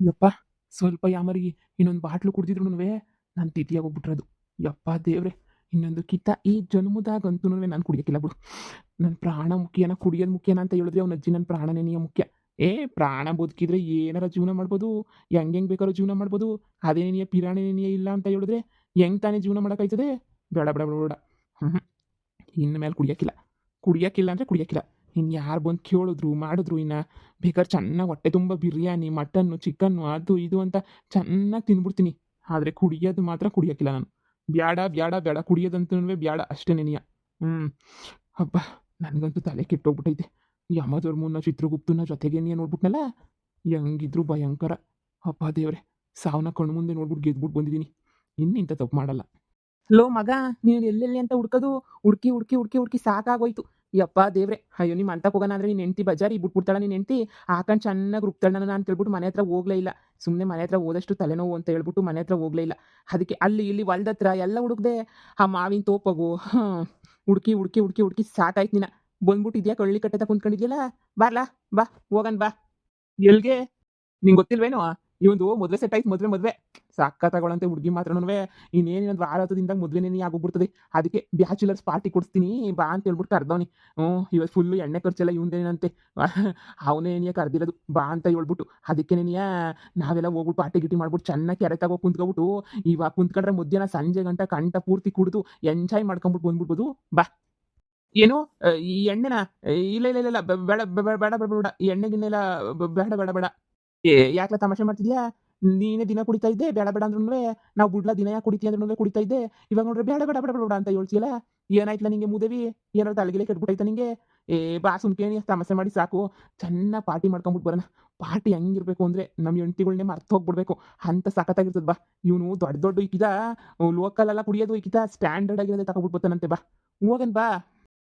ಯಪ್ಪ ಸ್ವಲ್ಪ ಯಾಮರಿ ಇನ್ನೊಂದು ಬಾಟ್ಲು ಕುಡ್ದಿದ್ರು ನಾನು ತಿಥಿಯಾಗಿ ಹೋಗ್ಬಿಟ್ರದು. ಯಪ್ಪ ದೇವ್ರೆ, ಇನ್ನೊಂದು ಕಿತ್ತ ಈ ಜನ್ಮದಾಗಂತೂ ನಾನು ಕುಡಿಯೋಕ್ಕಿಲ್ಲ ಬಿಡು. ನನ್ನ ಪ್ರಾಣ ಮುಖ್ಯನ ಕುಡಿಯೋದು ಮುಖ್ಯನ ಅಂತ ಹೇಳಿದ್ರೆ ಅವ್ನ ಅಜ್ಜಿ ನನ್ನ ಪ್ರಾಣನೇ ಮುಖ್ಯ. ಪ್ರಾಣ ಬದುಕಿದ್ರೆ ಏನಾರ ಜೀವನ ಮಾಡ್ಬೋದು, ಹೆಂಗೆ ಬೇಕಾದ್ರೂ ಜೀವನ ಮಾಡ್ಬೋದು. ಅದೇನೇನಿಯ ಪಿರಾಣೇನಿಯ ಇಲ್ಲ ಅಂತ ಹೇಳಿದ್ರೆ ಹೆಂಗೆ ತಾನೇ ಜೀವನ ಮಾಡೋಕ್ಕಾಯ್ತದೆ? ಬೇಡ ಬೇಡ ಬೇಡ ಬೇಡ. ಹ್ಞೂ ಇನ್ನು ಮೇಲೆ ಕುಡಿಯೋಕ್ಕಿಲ್ಲ. ಕುಡಿಯೋಕ್ಕಿಲ್ಲ ಅಂದರೆ ಕುಡಿಯೋಕ್ಕಿಲ್ಲ. ಇನ್ನು ಯಾರು ಬಂದು ಕೇಳಿದ್ರು ಮಾಡಿದ್ರು ಇನ್ನು ಬೇಕಾದ್ರೆ ಚೆನ್ನಾಗಿ ಹೊಟ್ಟೆ ತುಂಬ ಬಿರಿಯಾನಿ ಮಟನ್ನು ಚಿಕನ್ನು ಅದು ಇದು ಅಂತ ಚೆನ್ನಾಗಿ ತಿಂದ್ಬಿಡ್ತೀನಿ. ಆದರೆ ಕುಡಿಯೋದು ಮಾತ್ರ ಕುಡಿಯೋಕ್ಕಿಲ್ಲ ನಾನು. ಬ್ಯಾಡ ಬ್ಯಾಡ ಬ್ಯಾಡ ಕುಡಿಯೋದಂತೂ ಬ್ಯಾಡ ಅಷ್ಟೇ ನೆನೆಯ. ಹ್ಞೂ ಹಬ್ಬ, ನನಗಂತೂ ತಲೆ ಕೆಟ್ಟೋಗ್ಬಿಟ್ಟೈತೆ. ಯಮಧರ್ಮನ ಚಿತ್ರಗುಪ್ತನ ಜೊತೆಗೇನೆ ನೋಡ್ಬಿಟ್ನಲ್ಲ, ಹೆಂಗಿದ್ರು ಭಯಂಕರ. ಅಪ್ಪ ದೇವ್ರೆ, ಸಾವನ್ನ ಕಣ್ಣು ಮುಂದೆ ನೋಡ್ಬಿಟ್ಟು ಗೆದ್ಬಿಟ್ಟು ಬಂದಿದ್ದೀನಿ. ಇನ್ನಿಂಥ ತಪ್ಪು ಮಾಡಲ್ಲ. ಲೋ ಮಗ, ನೀನು ಎಲ್ಲೆಲ್ಲಿ ಅಂತ ಹುಡ್ಕೋದು ಹುಡ್ಕಿ ಹುಡ್ಕಿ ಹುಡ್ಕಿ ಹುಡ್ಕಿ ಸಾಕಾಗೋಯ್ತು. ಯಪ್ಪ ದೇವ್ರೆ, ಅಯ್ಯೋ ನಿಮ್ಮ ಅಂತಕ್ಕೆ ಹೋಗೋಣ ಅಂದರೆ ನಿನ್ನ ಹೆಂಡ್ತಿ ಬಜಾರಿ ಬಿಟ್ಬಿಡ್ತಾಳ. ನಿನ್ನ ಹೆಂಡ್ತಿ ಹಾಕೊಂಡು ಚೆನ್ನಾಗಿ ರುಬ್ತಾಳೆ ನಾನು ಅಂತ ಹೇಳ್ಬಿಟ್ಟು ಮನೆ ಹತ್ರ ಹೋಗಲೇ ಇಲ್ಲ. ಸುಮ್ಮನೆ ಮನೆ ಹತ್ರ ಹೋದಷ್ಟು ತಲೆನೋವು ಅಂತ ಹೇಳ್ಬಿಟ್ಟು ಮನೆ ಹತ್ರ ಹೋಗಲೇ ಇಲ್ಲ. ಅದಕ್ಕೆ ಅಲ್ಲಿ ಇಲ್ಲಿ ಹೊಲ್ದ ಹತ್ರ ಎಲ್ಲ ಹುಡುಕ್ದೆ. ಆ ಮಾವಿನ ತೋಪಗು ಹುಡ್ಕಿ ಹುಡ್ಕಿ ಹುಡ್ಕಿ ಹುಡ್ಕಿ ಸಾಕಾಯ್ತು ನೀನು. ಬಂದ್ಬಿಟ್ಟಿದ್ಯಾ ಕಳ್ಳಿ ಕಟ್ಟೆತ ಕುಂತ್ಕೊಂಡಿದ್ಯಲ್ಲ, ಬಾರ್ಲಾ ಬಾ ಹೋಗನ್ ಬಾ. ಎಲ್ಗೆ? ನಿಂಗೆ ಗೊತ್ತಿಲ್ವೇನೋ ಇವಂದು ಮದುವೆ ಸೆಟ್ ಆಯ್ತು. ಮದುವೆ ಸಕ್ಕತ್ತಾಗೊಳಂತೆ ಹುಡುಗಿ ಮಾತ್ರನುವೆ. ಇನ್ನೇನು ಇನ್ನೊಂದು ವಾರ ಹತ್ತದಿಂದಾಗ ಮದುವೆನೇ ಆಗೋಗ್ಬಿಡ್ತದೆ. ಅದಕ್ಕೆ ಬ್ಯಾಚುಲರ್ಸ್ ಪಾರ್ಟಿ ಕೊಡಿಸ್ತೀನಿ ಬಾ ಅಂತ ಹೇಳ್ಬಿಟ್ಟು ಕರೆದವನಿ. ಇವತ್ತು ಫುಲ್ಲು ಎಣ್ಣೆ ಖರ್ಚೆಲ್ಲ ಇವಂದೇನಂತೆ. ಅವನೇನಿಯ ಕರೆದಿರೋದು ಬಾ ಅಂತ ಹೇಳ್ಬಿಟ್ಟು. ಅದಕ್ಕೇನೆಯ ನಾವೆಲ್ಲ ಹೋಗ್ಬಿಟ್ಟು ಪಾರ್ಟಿ ಗಿಟಿ ಮಾಡ್ಬಿಟ್ಟು ಚೆನ್ನಾಗಿ ಕೆರೆ ತಗೋ ಕುಂತ್ಕೊಬಿಟ್ಟು ಇವಾಗ ಕುಂತ್ಕೊಂಡ್ರೆ ಮಧ್ಯಾಹ್ನ ಸಂಜೆ ಗಂಟ ಕಂಠ ಪೂರ್ತಿ ಕುಡಿದು ಎಂಜಾಯ್ ಮಾಡ್ಕೊಂಬಿಟ್ಟು ಬಂದ್ಬಿಡ್ಬೋದು ಬಾ. ಏನು ಈ ಎಣ್ಣೆನ? ಇಲ್ಲ ಇಲ್ಲ ಇಲ್ಲ ಇಲ್ಲ ಬೇಡ ಬೇಡ ಬೇಡ ಬೇಡ ಬೇಡ ಈ ಎಣ್ಣೆ ಗಿಣ್ಣೆಲ್ಲ ಬೇಡ ಬೇಡ ಬೇಡ. ಯಾಕ್ಲ ತಮಾಷೆ ಮಾಡ್ತಿದ್ಯಾ? ನೀನೇ ದಿನ ಕುಡಿತಾ ಇದ್ದೆ ಬೇಡ ಬೇಡ ಅಂದ್ರುನುವೆ. ನಾವು ಬುಡ್ಲ ದಿನ ಯಾಕೆ ಕುಡಿತೀಯ ಅಂದ್ರುನುವೆ ಕುಡಿತಾ ಇದ್ದೆ. ಇವಾಗ ನೋಡ್ರೆ ಬೇಡ ಬೇಡ ಬೇಡ ಬೇಡ ಬೇಡ ಅಂತ ಹೇಳ್ತಿಯಲ್ಲ. ಏನಾಯ್ತಲ ನಿಂಗೆ ಮೂದೇವಿ? ಏನಾದ್ರು ತಲೆಗಿಲೆ ಕೆಟ್ಬಿಟ್ಟೈತ ನಿಂಗೆ? ಬಾ ಸುಮ್ಕೇನಿ ತಮಾಷೆ ಮಾಡಿ ಸಾಕು. ಚೆನ್ನಾಗಿ ಪಾರ್ಟಿ ಮಾಡ್ಕೊಂಬಿಟ್ಟು ಬರೋಣ. ಪಾರ್ಟಿ ಹೆಂಗಿರ್ಬೇಕು ಅಂದ್ರೆ ನಮ್ಮ ಹೆಂಡ್ತಿಗಳ್ನೇ ಮರ್ತು ಹೋಗ್ಬಿಡ್ಬೇಕು ಅಂತ ಸಖತ್ತಾಗಿರ್ತದೆ ಬಾ. ಇವನು ದೊಡ್ಡ ದೊಡ್ಡ ಇಕ್ಕಿದ ಲೋಕಲ್ ಎಲ್ಲ ಕುಡಿಯೋದು ಇಕ್ಕಿದ ಸ್ಟ್ಯಾಂಡರ್ಡ್ ಆಗಿರೋದೇ ತಗೊಬಿಟ್ಟು ಬರ್ತಾನಂತೆ ಬಾ. ಹೋಗನ್ ಬಾ.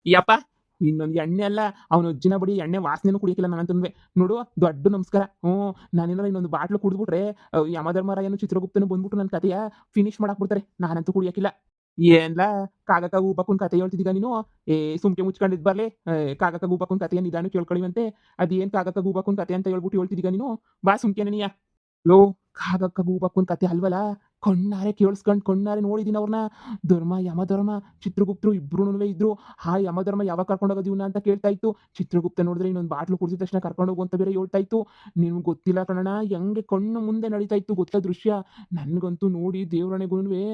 ಯಪ್ಪ, ಇನ್ನೊಂದು ಎಣ್ಣೆ ಅಲ್ಲ ಅವನ ಅಜ್ಜಿನ ಬಡಿ ಎಣ್ಣೆ ವಾಸನೆನೂ ಕುಡಿಯಕ್ಕಿಲ್ಲ ನಾನಂತಂದ್ರೆ. ನೋಡು ದೊಡ್ಡ ನಮಸ್ಕಾರ. ನಾನೇನಾರ ಇನ್ನೊಂದು ಬಾಟ್ಲು ಕುಡಿದ್ಬಿಟ್ರೆ ಯಮಧರ್ಮರಾಯನು ಚಿತ್ರಗುಪ್ತನು ಬಂದ್ಬಿಟ್ಟು ನನ್ನ ಕತೆಯ ಫಿನಿಶ್ ಮಾಡಾಕ್ಬಿಡ್ತಾರೆ. ನಾನಂತೂ ಕುಡಿಯಕ್ಕಿಲ್ಲ. ಏನ್ಲ ಕಾಗಕ್ಕ ಗೂಬಕ್ಕನ್ ಕತೆ ಹೇಳ್ತಿದ್ದೀಗ ನೀನು? ಸುಮ್ಕೆ ಮುಚ್ಕೊಂಡಿದ್ ಬರ್ಲೆ. ಕಾಗಕ್ಕ ಗೂಬಕ್ಕನ್ ಕತೆಯ ನಿಧಾನ ಕೇಳ್ಕೊಳ್ಳಿವಂತೆ. ಅದೇನ್ ಕಾಗಕ್ಕ ಗೂಬಕ್ಕನ್ ಕತೆ ಅಂತ ಹೇಳ್ಬಿಟ್ಟು ಹೇಳ್ತಿದ್ದೀಗ ನೀನು? ಬಾ ಸುಮ್ಕೆ ನೀಯ. ಲೋ, ಕಾಗಕ್ಕ ಗೂಬಕ್ಕನ್ ಕತೆ ಅಲ್ವಲ್ಲ, ಕಣ್ಣಾರೆ ಕೇಳಿಸ್ಕೊಂಡು ಕಣ್ಣಾರೆ ನೋಡಿದೀನಿ ಅವ್ರನ್ನ. ಯಮಧರ್ಮ ಚಿತ್ರಗುಪ್ತರು ಇಬ್ರುನುವೆ ಇದ್ರು. ಆ ಯಮಧರ್ಮ ಯಾವಾಗ ಕರ್ಕೊಂಡು ಹೋಗೋದು ಇವ್ನ ಅಂತ ಕೇಳ್ತಾ ಇತ್ತು. ಚಿತ್ರಗುಪ್ತ ನೋಡಿದ್ರೆ ಇನ್ನೊಂದು ಬಾಟ್ಲು ಕುಡಿದ ತಕ್ಷಣ ಕರ್ಕೊಂಡು ಹೋಗು ಅಂತ ಬೇರೆ ಹೇಳ್ತಾ ಇತ್ತು. ನಿನ್ಗೆ ಗೊತ್ತಿಲ್ಲ ಕಣಣ್ಣ, ಹೆಂಗೆ ಕಣ್ಣು ಮುಂದೆ ನಡೀತಾ ಇತ್ತು ಗೊತ್ತಾ ದೃಶ್ಯ. ನನಗಂತೂ ನೋಡಿ ದೇವ್ರಣೆಗೂನುವೆ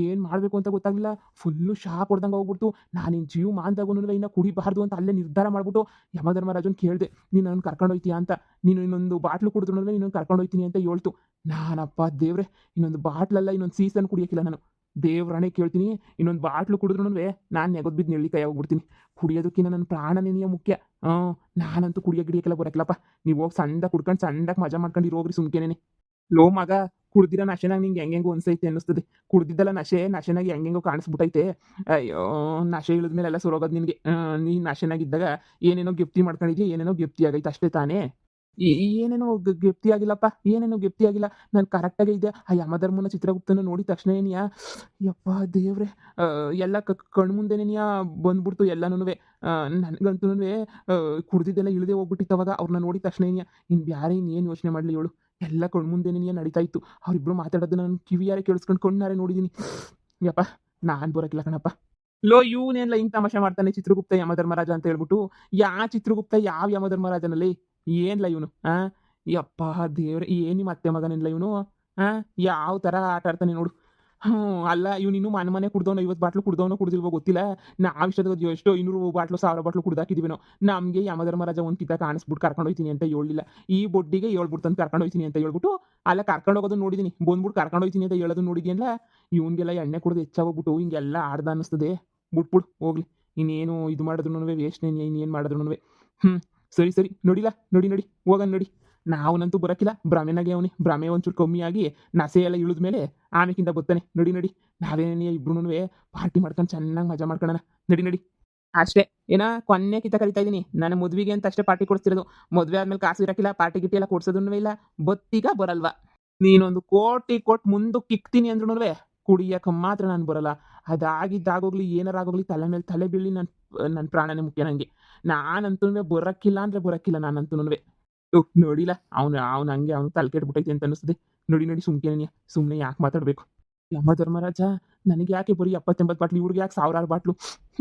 ಏನು ಮಾಡಬೇಕು ಅಂತ ಗೊತ್ತಾಗಲಿಲ್ಲ. ಫುಲ್ಲು ಶಾಕ್ ಹೊಡ್ದಂಗೆ ಹೋಗ್ಬಿಡ್ತು. ನಾನು ಇನ್ನು ಜೀವ ಮಾನ್ದಾಗೂನುವೆ ಇನ್ನು ಕುಡಿಬಾರ್ದು ಅಂತ ಅಲ್ಲೇ ನಿರ್ಧಾರ ಮಾಡ್ಬಿಟ್ಟು ಯಮಧರ್ಮರಾಜನ್ ಕೇಳಿದೆ, ನೀನು ನನ್ನ ಕರ್ಕೊಂಡು ಹೋಯ್ತೀಯಾ ಅಂತ. ನೀನು ಇನ್ನೊಂದು ಬಾಟ್ಲು ಕುಡಿದ್ರು ನೀನು ಕರ್ಕೊಂಡು ಹೋಯ್ತೀನಿ ಅಂತ ಹೇಳ್ತು. ನಾನಪ್ಪ ದೇವ್ರೆ, ಇನ್ನೊಂದು ಬಾಟ್ಲಲ್ಲ ಇನ್ನೊಂದು ಸೀಸನ್ ಕುಡಿಯೋಕ್ಕಿಲ್ಲ ನಾನು. ದೇವ್ರಣೆ ಕೇಳ್ತೀನಿ, ಇನ್ನೊಂದು ಬಾಟ್ಲು ಕುಡಿದ್ರುನುವೆ ನಾನು ನೆಗದ್ ಬಿದ್ದು ನೆಳ್ಳಿ ಕೈ ಹೋಗ್ಬಿಡ್ತೀನಿ. ಕುಡಿಯೋದಕ್ಕಿಂತ ನನ್ನ ಪ್ರಾಣ ನೆನೆಯ ಮುಖ್ಯ. ನಾನಂತೂ ಕುಡಿಯೋಕ್ಕಿಲ್ಲ ಬರೋಕ್ಕಿಲ್ಲಪ್ಪ. ನೀವು ಹೋಗಿ ಸಣ್ಣದಾಗಿ ಕುಡ್ಕೊಂಡು ಸಣ್ಣದಾಗಿ ಮಜಾ ಮಾಡ್ಕೊಂಡು ಹೋಗ್ರಿ ಸುಮ್ಕೆನೇನೆ. ಲೋ ಮಗ, ಕುಡ್ದಿರೋ ನಶೆನಾಗ ನಿಂಗೆ ಹೆಂಗೆಂಗೋ ಅನ್ಸೈತೆ ಅನ್ನಿಸ್ತದೆ. ಕುಡ್ದಿದ್ದಲ್ಲ ನಶೆನಾಗಿ ಹೆಂಗೆಂಗೋ ಕಾಣಿಸ್ಬಿಟ್ಟೈತೆ. ಅಯ್ಯೋ, ನಶೆ ಇಳಿದ್ಮೇಲೆ ಎಲ್ಲ ಸುರೋಗೋದು ನಿನಗೆ. ನೀನು ನಶೆನಾಗಿದ್ದಾಗ ಏನೇನೋ ಗೆಪ್ತಿ ಮಾಡ್ಕೊಂಡಿದ್ಯಾ, ಏನೇನೋ ಗೆಪ್ತಿ ಆಗೈತೆ ಅಷ್ಟೇ ತಾನೇ. ಏನೇನೋ ಗೆಪ್ತಿ ಆಗಿಲ್ಲಪ್ಪ, ಏನೇನೋ ಗೆಪ್ತಿ ಆಗಿಲ್ಲ. ನಾನು ಕರೆಕ್ಟಾಗೇ ಇದ್ದೆ. ಆ ಯಮಧರ್ಮನ ಚಿತ್ರಗುಪ್ತನ ನೋಡಿದ ತಕ್ಷಣ ಏನಿಯಾ ಯಪ್ಪ ದೇವ್ರೆ, ಎಲ್ಲ ಕಣ್ಮುಂದೆನೇನಿಯಾ ಬಂದ್ಬಿಡ್ತು ಎಲ್ಲನೂನುವೆ. ನನಗಂತೂನುವೆ ಕುಡ್ದಿದ್ದೆಲ್ಲ ಇಳಿದೇ ಹೋಗ್ಬಿಟ್ಟಿತ್ತು ಅವಾಗ. ಅವ್ರನ್ನ ನೋಡಿದ ತಕ್ಷಣ ಏನಿಯಾ ಇನ್ನು ಬ್ಯಾರೆ ಇನ್ನೇನು ಯೋಚನೆ ಮಾಡಲಿ ಹೇಳು. ಎಲ್ಲ ಕಣ್ಮುಂದೆನೇನಿಯಾ ನಡೀತಾ ಇತ್ತು. ಅವರಿಬ್ರು ಮಾತಾಡೋದನ್ನ ನಾನು ಕಿವಿಯಾರೆ ಕೇಳಿಸ್ಕೊಂಡು ಕಣ್ಣಾರೆ ನೋಡಿದ್ದೀನಿ. ಯಪ್ಪ, ನಾನು ಬರೋಕ್ಕಿಲ್ಲ ಕಣಪ್ಪ. ಲೋ, ಇವನೇನ್ಲ ಹಿಂಗ್ ತಮಾಷೆ ಮಾಡ್ತಾನೆ ಚಿತ್ರಗುಪ್ತ ಯಮಧರ್ಮರಾಜ ಅಂತ ಹೇಳ್ಬಿಟ್ಟು. ಚಿತ್ರಗುಪ್ತ ಯಾವ ಯಮಧರ್ಮರಾಜನಲ್ಲಿ? ಏನ್ಲ ಇವನು? ಯಪ್ಪಾ ದೇವ್ರೆ, ಏನ್ ನಿಮ್ಮ ಅತ್ತೆ ಮಗನಿಲ್ಲ ಇವನು? ಯಾವ ಥರ ಆಟ ಆಡ್ತಾನೆ ನೋಡು. ಅಲ್ಲ ಇವನಿನ್ನೂ ಮನೆ ಕುಡ್ದವನು, 50 ಬಾಟ್ಲು ಕುಡ್ದವನೋ ಕುಡ್ದಿಲ್ವೋ ಗೊತ್ತಿಲ್ಲ. ನಾವಿಷ್ಟೊತ್ತಿಗೆ ಎಷ್ಟೋ 200 ಬಾಟ್ಲು 1000 ಬಾಟ್ಲು ಕುಡ್ದಾಕಿದೀವೇನೋ. ನಮಗೆ ಯಮಧರ್ಮರಾಜ ಒಂದು ಕಿತ ಕಾಣಿಸ್ಬಿಟ್ಟು ಕರ್ಕೊಂಡು ಹೋಯ್ತೀನಿ ಅಂತ ಹೇಳ್ಲಿಲ್ಲ. ಈ ಬೊಡ್ಡಿಗೆ ಹೇಳ್ಬಿಡ್ತಾನೆ ಕರ್ಕೊಂಡು ಹೋಯ್ತೀನಿ ಅಂತ ಹೇಳ್ಬಿಟ್ಟು. ಅಲ್ಲ ಕರ್ಕೊಂಡು ಹೋಗೋದನ್ನ ನೋಡಿದೀನಿ, ಬಂದ್ಬಿಟ್ಟು ಕರ್ಕೊಂಡು ಹೋಯ್ತೀನಿ ಅಂತ ಹೇಳೋದನ್ನ ನೋಡಿದ್ಯಲ್ಲ. ಇವನಿಗೆಲ್ಲ ಎಣ್ಣೆ ಕುಡ್ದು ಹೆಚ್ಚಾಗೋಗ್ಬಿಟ್ಟು ಹಿಂಗೆಲ್ಲ ಆಡ್ದ ಅನ್ನಿಸ್ತದೆ. ಬಿಟ್ಬಿಡು ಹೋಗ್ಲಿ. ಇನ್ನೇನು ಇದು ಮಾಡಿದ್ರುನುವೆ ವೇಸ್ಟ್‌ನೇ, ಇನ್ನೇನು ಮಾಡಿದ್ರುನುವೆ. ಸರಿ ಸರಿ ನೋಡಿಲ್ಲ, ನಡಿ ಹೋಗನ್ ನಡಿ. ನಾವನಂತೂ ಬರೋಕ್ಕಿಲ್ಲ. ಭ್ರಮೆನಾಗೆ ಅವನೇ. ಭ್ರಮೆ ಒಂಚೂರು ಕಮ್ಮಿಯಾಗಿ ನಸೆ ಎಲ್ಲ ಇಳಿದ್ಮೇಲೆ ಆಮೇಕಿಂದ ಬರ್ತಾನೆ. ನಡಿ. ನಾವೇನೇ ಇಬ್ರುನುವೆ ಪಾರ್ಟಿ ಮಾಡ್ಕೊಂಡು ಚೆನ್ನಾಗಿ ಮಜಾ ಮಾಡ್ಕೊಳ್ಳೋಣ. ನಡಿ. ಅಷ್ಟೇ. ಏನ ಕೊನ್ನೆ ಕಿತ ಕರಿತಾ ಇದೀನಿ. ನನ್ನ ಮದ್ವಿಗೆ ಅಂತ ಅಷ್ಟೇ ಪಾರ್ಟಿ ಕೊಡಿಸ್ತಿರೋದು. ಮದ್ವೆ ಆದ್ಮೇಲೆ ಕಾಸು ಇರಕ್ಕಿಲ್ಲ, ಪಾರ್ಟಿ ಗಿಟ್ಟಿ ಎಲ್ಲ ಕೊಡ್ಸೋದನ್ನೂ ಇಲ್ಲ. ಬತ್ತೀಗ ಬರಲ್ವಾ? ನೀನೊಂದು ಕೋಟಿ ಕೊಟ್ಟು ಮುಂದಕ್ಕೆ ಇಕ್ತೀನಿ ಅಂದ್ರುನುವೆ ಕುಡಿಯಕ್ಕೆ ಮಾತ್ರ ನಾನು ಬರಲ್ಲ. ಅದಾಗಿದ್ದಾಗೋಗ್ಲಿ ಏನಾರ ಆಗೋಗ್ಲಿ ತಲೆ ಮೇಲೆ ತಲೆ ಬೀಳಿ ನನ್ನ ಪ್ರಾಣನೇ ಮುಖ್ಯ ನನಗೆ. ನಾನಂತೂನುವೆ ಬರಕ್ಕಿಲ್ಲ ಅಂದ್ರೆ ಬರಕ್ಕಿಲ್ಲ ನಾನಂತೂನುವೆ. ನೋಡಿಲ್ಲ ಅವ್ನು ಹಂಗೆ ಅವ್ನು ತಲೆ ಕೆಟ್ಬಿಟ್ಟೈತೆ ಅಂತ ಅನ್ನಿಸ್ತದೆ. ನೋಡಿ ನೋಡಿ ಸುಮ್ಕೆ ಸುಮ್ಮನೆ ಯಾಕೆ ಮಾತಾಡಬೇಕು. ಯಮ್ಮ ಧರ್ಮರಾಜ, ನನಗೆ ಯಾಕೆ ಬರೀ 70-80 ಬಾಟ್ಲು, ಇವ್ರಿಗೆ ಯಾಕೆ ಸಾವಿರಾರು ಬಾಟ್ಲು?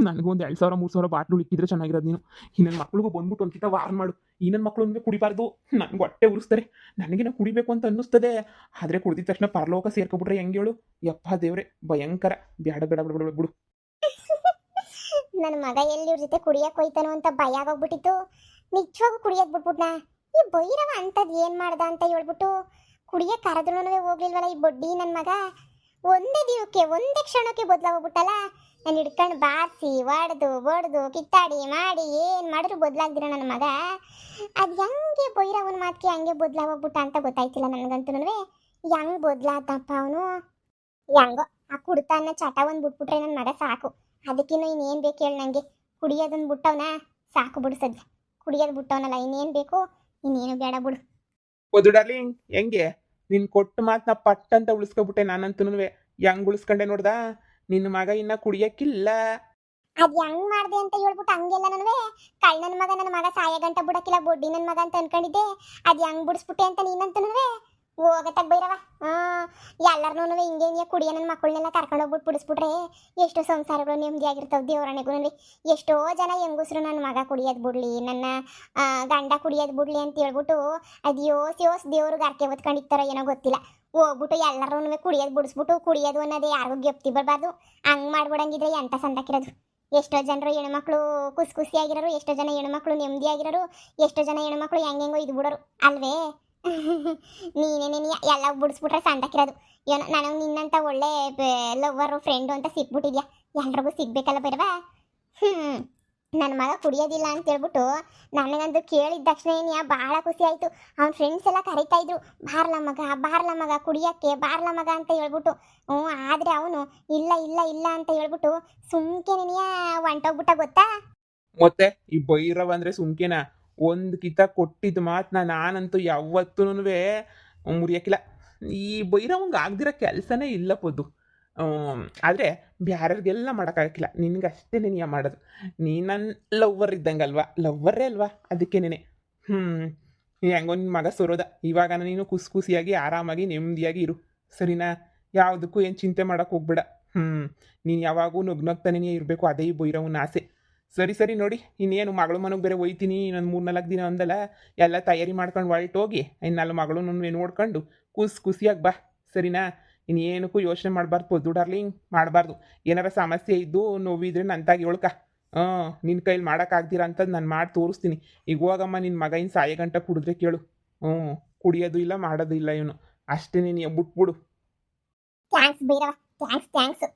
ನನಗೂ ಒಂದು 2000 3000 ಬಾಟ್ಲು ಇಕ್ಕಿದ್ರೆ ಚೆನ್ನಾಗಿರೋದು ನೀನು. ಈ ನನ್ನ ಮಕ್ಳಿಗೂ ಬಂದ್ಬಿಟ್ಟು ಒಂದ್ಕಿತ ವಾರ್ನ್ ಮಾಡು. ಈ ನನ್ನ ಮಕ್ಳು ಅಂದ್ರೆ ಕುಡಿಬಾರ್ದು, ನನ್ಗೆ ಹೊಟ್ಟೆ ಉರಿಸ್ತಾರೆ. ನನಗೇನೋ ಕುಡಿಬೇಕು ಅಂತ ಅನ್ನಿಸ್ತದೆ, ಆದರೆ ಕುಡ್ದಿದ ತಕ್ಷಣ ಪರಲೋಕ ಸೇರ್ಕೊಬಿಟ್ರೆ ಹೆಂಗೆ ಹೇಳು? ಯಪ್ಪ ದೇವ್ರೆ, ಭಯಂಕರ. ಬೇಡ ಬೇಡ ಬಿಡು ಬಿಡು ಬಿಡು. ನನ್ನ ಮಗ ಎಲ್ಲಿ ಇವ್ರ ಜೊತೆ ಕುಡಿಯಕ್ಕೆ ಹೋಯ್ತಾನೋ ಅಂತ ಭಯ ಆಗೋಗ್ಬಿಟ್ಟಿತ್ತು. ನಿಜವಾಗೂ ಕುಡಿಯೋದು ಬಿಟ್ಬಿಟ್ನಾ? ಈ ಭೈರವ ಅಂತದ್ ಏನ್ ಮಾಡ್ದ ಅಂತ ಹೇಳ್ಬಿಟ್ಟು ಕುಡಿಯಕ್ಕೆ ಕರೆದ್ರೂ ಹೋಗ್ಲಿಲ್ವಲ್ಲ ಈ ಬಡ್ಡಿ ನನ್ನ ಮಗ. ಒಂದೇ ದಿವಕ್ಕೆ ಒಂದೇ ಕ್ಷಣಕ್ಕೆ ಬದಲಾಗೋಗ್ಬಿಟ್ಟಲ್ಲ. ನಾನು ಹಿಡ್ಕೊಂಡು ಬಾರಿಸಿ ಒಡೆದು ಕಿತ್ತಾಡಿ ಮಾಡಿ ಏನು ಮಾಡಿದ್ರು ಬದಲಾಗ್ದಿರ ನನ್ನ ಮಗ. ಅದು ಹೆಂಗೆ ಭೈರವನ ಮಾತಿಗೆ ಹಂಗೆ ಬದಲಾಗೋಗ್ಬಿಟ್ಟ ಅಂತ ಗೊತ್ತಾಯ್ತಿಲ್ಲ ನನಗಂತೂ. ಹೆಂಗೆ ಬದಲಾದಪ್ಪ ಅವನು? ಹೆಂಗೋ ಆ ಕುಡ್ತಾನ ಚಟ ಒಂದು ಬಿಟ್ಬಿಟ್ರೆ ನನ್ನ ಮಗ ಸಾಕು. ಅದಕ್ಕಿನ್ನೂ ಇನ್ನೇನು ಬೇಕು ಹೇಳಿ ನನಗೆ? ಕುಡಿಯೋದನ್ನ ಬಿಟ್ಟವನ ಸಾಕು ಬಿಡು ಸದ್ಯ. ಕುಡಿಯೋದು ಬಿಟ್ಟವನಲ್ಲ, ಇನ್ನೇನು ಬೇಕು? ಇನ್ನೇನು ಬೇಡ ಬಿಡು. ಓದು ಡಾರ್ಲಿಂಗ್, ಹೆಂಗೆ ನಿನ್ ಕೊಟ್ಟ ಮಾತನ್ನ ಪಟ್ ಅಂತ ಉಳಿಸ್ಕೊಬಿಟ್ಟೆ. ನಾನಂತೂ ಹೆಂಗ್ ಉಳಿಸ್ಕೊಂಡೆ ನೋಡ್ದಾ? ನಿನ್ನ ಮಗ ಇನ್ನ ಕುಡಿಯಕ್ಕಿಲ್ಲ. ಅದು ಹೆಂಗ್ ಮಾಡ್ದೆ ಅಂತ ಹೇಳ್ಬಿಟ್ಟು ಹಂಗೆಲ್ಲ ನನವೇ ನನ್ನ ಮಗ ಸಾಯ ಗಂಟ ಬಿಡಕ್ಕಿಲ್ಲ ಬೊಡ್ಡಿ ನನ್ನ ಮಗ ಅಂತ ಅನ್ಕೊಂಡಿದ್ದೆ. ಅದು ಹೆಂಗ್ ಬಿಡಿಸ್ಬಿಟ್ಟೆ ಅಂತ ನೀನಂತನವೇ ಹೋಗತ್ತಾಗ ಬೈರವ. ಎಲ್ಲರನ್ನೂ ಹಿಂಗೆ ಕುಡಿಯೋ ನನ್ನ ಮಕ್ಕಳನ್ನೆಲ್ಲ ಕರ್ಕೊಂಡೋಗ್ಬಿಟ್ಟು ಬಿಡಿಸ್ಬಿಟ್ರೆ ಎಷ್ಟೋ ಸಂಸಾರಗಳು ನೆಮ್ಮದಿಯಾಗಿರ್ತಾವೆ ದೇವರಣೆಗೂ. ಎಷ್ಟೋ ಜನ ಹೆಂಗಸ್ರು ನನ್ನ ಮಗ ಕುಡಿಯೋದು ಬಿಡ್ಲಿ, ನನ್ನ ಗಂಡ ಕುಡಿಯೋದು ಬಿಡ್ಲಿ ಅಂತ ಹೇಳ್ಬಿಟ್ಟು ಅದು ಯೋಸ್ ದೇವ್ರಿಗೆ ಅರ್ಕೆ ಹೊತ್ಕೊಂಡಿರ್ತಾರೋ ಏನೋ ಗೊತ್ತಿಲ್ಲ. ಹೋಗ್ಬಿಟ್ಟು ಎಲ್ಲರೂ ಕುಡಿಯೋದು ಬಿಡಿಸ್ಬಿಟ್ಟು ಕುಡಿಯೋದು ಅನ್ನೋದೇ ಯಾರಿಗೂ ಗೆಪ್ತಿ ಬರಬಾರ್ದು. ಹಂಗೆ ಮಾಡ್ಬಿಡಂಗಿದ್ರೆ ಎಂತ ಸಂದಾಕಿರೋದು. ಎಷ್ಟೋ ಜನರು ಹೆಣ್ಮಕ್ಳು ಖುಷಿಯಾಗಿರೋರು, ಎಷ್ಟೋ ಜನ ಹೆಣ್ಮಕ್ಳು ನೆಮ್ಮದಿಯಾಗಿರೋರು, ಎಷ್ಟೋ ಜನ ಹೆಣ್ಮಕ್ಳು ಹೆಂಗೆಂಗೋ ಇದು ಬಿಡೋರು ಅಲ್ವೇ? ನೀನೇನೇ ಎಲ್ಲ ಬಿಡಿಸ್ಬಿಟ್ರೆ ಸಂದಾಕಿರೋದು. ಏನೋ ನನಗೆ ನಿನ್ನಂತ ಒಳ್ಳೆ ಲವ್ವರು ಫ್ರೆಂಡು ಅಂತ ಸಿಕ್ಬಿಟ್ಟಿದ್ಯಾ. ಎಲ್ರಿಗೂ ಸಿಗ್ಬೇಕಲ್ಲ ಬರವಾ? ನನ್ನ ಮಗ ಕುಡಿಯೋದಿಲ್ಲ ಅಂತ ಹೇಳ್ಬಿಟ್ಟು ನನಗಂತೂ ಕೇಳಿದ ತಕ್ಷಣ ಭಾಳ ಖುಷಿ ಆಯಿತು. ಅವ್ನ ಫ್ರೆಂಡ್ಸ್ ಎಲ್ಲ ಕರಿತಾ ಇದ್ರು, ಬಾರ್ಲ ಮಗ ಕುಡಿಯೋಕ್ಕೆ ಬಾರ್ಲ ಮಗ ಅಂತ ಹೇಳ್ಬಿಟ್ಟು. ಆದರೆ ಅವನು ಇಲ್ಲ ಇಲ್ಲ ಇಲ್ಲ ಅಂತ ಹೇಳ್ಬಿಟ್ಟು ಸುಮ್ಕೆ ಹೊಂಟೋಗ್ಬಿಟ್ಟ ಗೊತ್ತಾ? ಮತ್ತೆ ಈ ಭೈರವ ಅಂದ್ರೆ ಸುಮ್ಕೆನಾ? ಒಂದು ಕಿತ ಕೊಟ್ಟಿದ್ದು ಮಾತನ್ನ ನಾನಂತೂ ಯಾವತ್ತೂ ಮುರಿಯಕ್ಕಿಲ್ಲ. ಈ ಭೈರವಂಗೆ ಆಗ್ದಿರೋ ಕೆಲಸನೇ ಇಲ್ಲ ಪೊದ್ದು. ಆದರೆ ಬ್ಯಾರ್ಯಾರಿಗೆಲ್ಲ ಮಾಡೋಕ್ಕಾಗಕ್ಕಿಲ್ಲ, ನಿನಗಷ್ಟೇ ನೀನು ಮಾಡೋದು. ನೀ ನನ್ನ ಲವ್ವರ್ ಇದ್ದಂಗಲ್ವಾ? ಲವ್ವರೇ ಅಲ್ವಾ? ಅದಕ್ಕೇನೆ ಹೆಂಗೋ ನಿನ್ನ ಮಗ ಸರೋದ. ಇವಾಗ ನೀನು ಖುಷಿಯಾಗಿ ಆರಾಮಾಗಿ ನೆಮ್ಮದಿಯಾಗಿ ಇರು, ಸರಿನಾ? ಯಾವುದಕ್ಕೂ ಏನು ಚಿಂತೆ ಮಾಡೋಕೆ ಹೋಗ್ಬೇಡ. ನೀನು ಯಾವಾಗೂ ನಗ್ನಗ್ತಾನೇ ಇರಬೇಕು, ಅದೇ ಈ ಭೈರವನ ಆಸೆ. ಸರಿ ನೋಡಿ, ಇನ್ನೇನು ಮಗಳು ಮನೆಗೆ ಬೇರೆ ಒಯ್ತೀನಿ ಇನ್ನೊಂದು 3-4 ದಿನ ಅಂದಲ್ಲ. ಎಲ್ಲ ತಯಾರಿ ಮಾಡ್ಕೊಂಡು ಹೊರಟೋಗಿ ಇನ್ನೆಲ್ಲ ಮಗಳು ನೋಡ್ಕೊಂಡು ಖುಷಿಯಾಗಿ ಬಾ, ಸರಿನಾ? ಇನ್ನೇನಕ್ಕೂ ಯೋಚನೆ ಮಾಡಬಾರ್ದು ಪೊದ್ದು ಡಾರ್ಲಿಂಗ್, ಮಾಡಬಾರ್ದು. ಏನಾರ ಸಮಸ್ಯೆ ಇದ್ದು ನೋವಿದ್ರೆ ನಂತಾಗಿ ಹೇಳ್ಕ. ನಿನ್ನ ಕೈಲಿ ಮಾಡೋಕ್ಕಾಗ್ದಿರ ಅಂತದ್ದು ನಾನು ಮಾಡಿ ತೋರಿಸ್ತೀನಿ. ಈಗ ಹೋಗಮ್ಮ, ನಿನ್ನ ಮಗ ಇನ್ನು ಸಾಯ ಗಂಟ ಕುಡಿದ್ರೆ ಕೇಳು. ಕುಡಿಯೋದು ಇಲ್ಲ ಮಾಡೋದು ಇಲ್ಲ ಇವನು, ಅಷ್ಟೇ. ನೀನು ಬಿಟ್ಬಿಡು. Thanks Bhairava, thanks.